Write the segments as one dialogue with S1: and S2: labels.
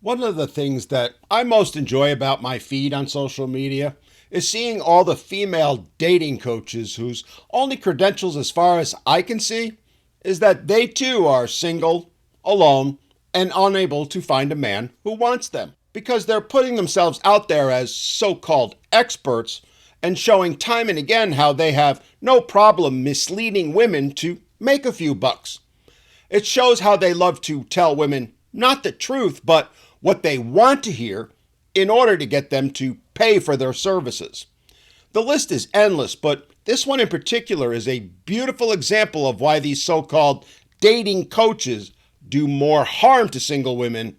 S1: One of the things that I most enjoy about my feed on social media is seeing all the female dating coaches whose only credentials, as far as I can see, is that they too are single, alone, and unable to find a man who wants them. Because they're putting themselves out there as so called experts and showing time and again how they have no problem misleading women to make a few bucks. It shows how they love to tell women not the truth, but what they want to hear in order to get them to pay for their services. The list is endless, but this one in particular is a beautiful example of why these so-called dating coaches do more harm to single women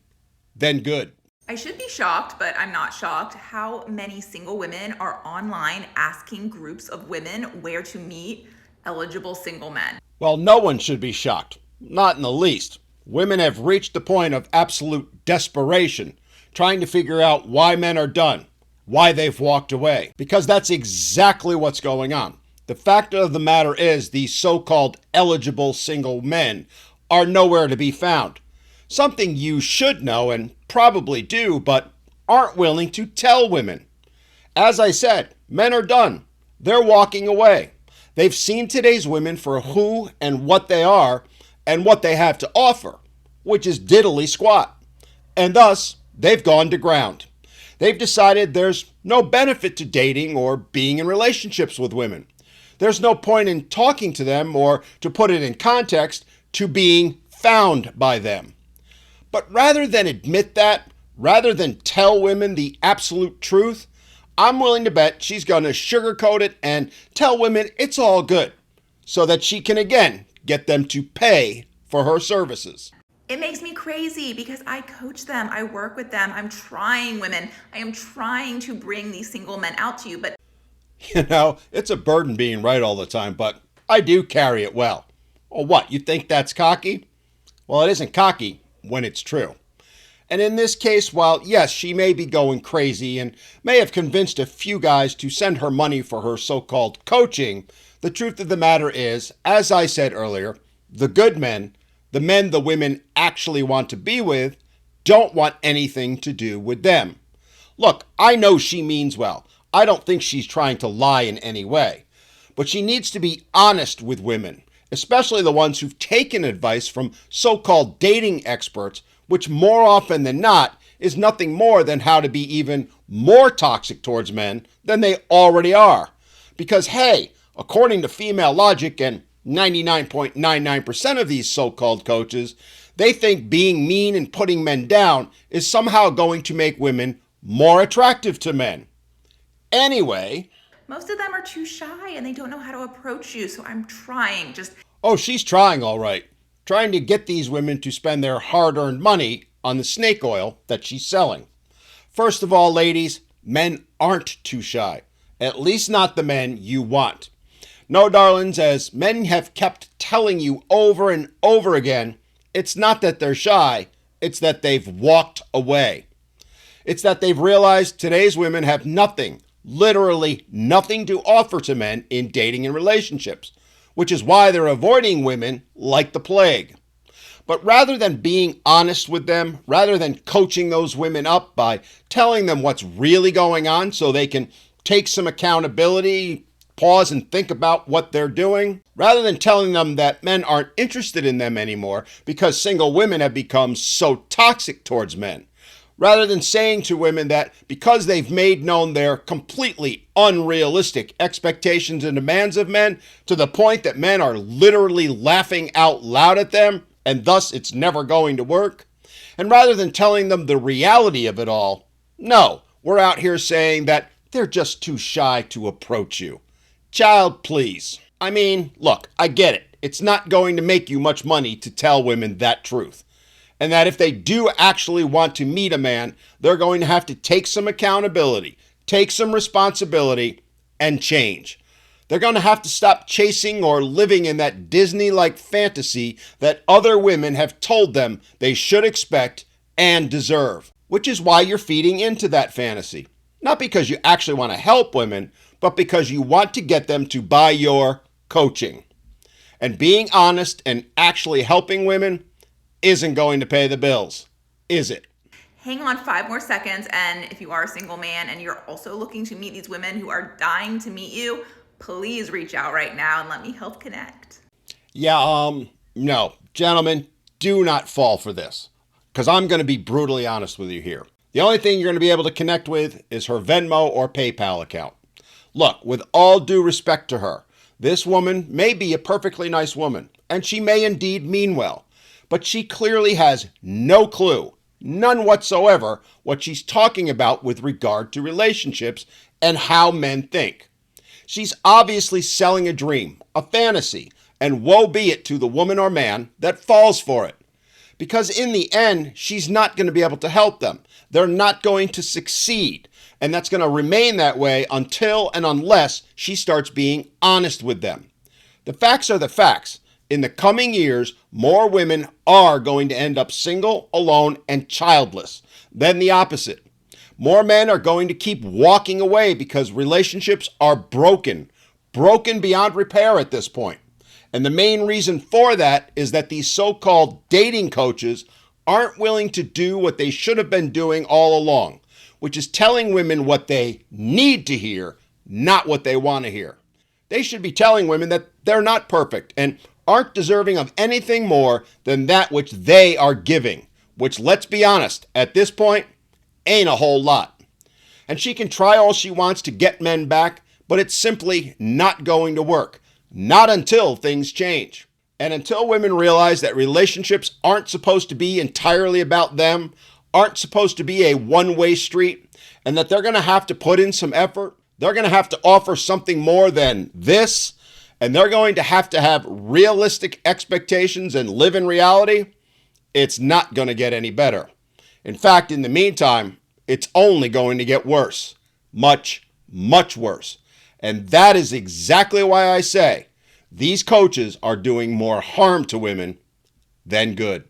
S1: than good.
S2: I should be shocked, but I'm not shocked how many single women are online asking groups of women where to meet eligible single men.
S1: Well, no one should be shocked, not in the least. Women have reached the point of absolute desperation, trying to figure out why men are done, why they've walked away, because that's exactly what's going on. The fact of the matter is these so-called eligible single men are nowhere to be found. Something you should know and probably do, but aren't willing to tell women. As I said, men are done. They're walking away. They've seen today's women for who and what they are and what they have to offer, which is diddly squat. And thus, they've gone to ground. They've decided there's no benefit to dating or being in relationships with women. There's no point in talking to them or, to put it in context, to being found by them. But rather than admit that, rather than tell women the absolute truth, I'm willing to bet she's going to sugarcoat it and tell women it's all good so that she can again get them to pay for her services.
S2: It makes me crazy because I coach them, I work with them, I'm trying women, I am trying to bring these single men out to you, but
S1: It's a burden being right all the time, but I do carry it well. Well, what, you think that's cocky? Well, it isn't cocky when it's true. And in this case, while yes, she may be going crazy and may have convinced a few guys to send her money for her so-called coaching, the truth of the matter is, as I said earlier, the good men, the men the women actually want to be with, don't want anything to do with them. Look, I know she means well. I don't think she's trying to lie in any way. But she needs to be honest with women, especially the ones who've taken advice from so-called dating experts, which more often than not is nothing more than how to be even more toxic towards men than they already are. Because hey, according to female logic and 99.99% of these so-called coaches, they think being mean and putting men down is somehow going to make women more attractive to men. Anyway,
S2: most of them are too shy and they don't know how to approach you, so I'm trying.
S1: oh, she's trying all right, trying to get these women to spend their hard-earned money on the snake oil that she's selling. First of all, ladies, men aren't too shy, at least not the men you want. No, darlings, as men have kept telling you over and over again, it's not that they're shy, it's that they've walked away. It's that they've realized today's women have nothing, literally nothing to offer to men in dating and relationships, which is why they're avoiding women like the plague. But rather than being honest with them, rather than coaching those women up by telling them what's really going on so they can take some accountability, pause and think about what they're doing, rather than telling them that men aren't interested in them anymore because single women have become so toxic towards men, rather than saying to women that because they've made known their completely unrealistic expectations and demands of men to the point that men are literally laughing out loud at them, and thus it's never going to work, and rather than telling them the reality of it all, no, we're out here saying that they're just too shy to approach you. Child, please. I mean, look, I get it. It's not going to make you much money to tell women that truth. And that if they do actually want to meet a man, they're going to have to take some accountability, take some responsibility, and change. They're going to have to stop chasing or living in that Disney-like fantasy that other women have told them they should expect and deserve, which is why you're feeding into that fantasy. Not because you actually want to help women, but because you want to get them to buy your coaching. And being honest and actually helping women isn't going to pay the bills, is it?
S2: Hang on 5 more seconds, and if you are a single man and you're also looking to meet these women who are dying to meet you, please reach out right now and let me help connect.
S1: Yeah, no. Gentlemen, do not fall for this. Because I'm going to be brutally honest with you here. The only thing you're going to be able to connect with is her Venmo or PayPal account. Look, with all due respect to her, this woman may be a perfectly nice woman, and she may indeed mean well, but she clearly has no clue, none whatsoever, what she's talking about with regard to relationships and how men think. She's obviously selling a dream, a fantasy, and woe be it to the woman or man that falls for it. Because in the end, she's not going to be able to help them. They're not going to succeed. And that's going to remain that way until and unless she starts being honest with them. The facts are the facts. In the coming years, more women are going to end up single, alone, and childless than the opposite. More men are going to keep walking away because relationships are broken beyond repair at this point. And the main reason for that is that these so-called dating coaches aren't willing to do what they should have been doing all along, which is telling women what they need to hear, not what they want to hear. They should be telling women that they're not perfect and aren't deserving of anything more than that which they are giving, which, let's be honest, at this point, ain't a whole lot. And she can try all she wants to get men back, but it's simply not going to work. Not until things change. And until women realize that relationships aren't supposed to be entirely about them, aren't supposed to be a one-way street, and that they're going to have to put in some effort, they're going to have to offer something more than this, and they're going to have realistic expectations and live in reality, it's not going to get any better. In fact, in the meantime, it's only going to get worse. Much, much worse. And that is exactly why I say these coaches are doing more harm to women than good.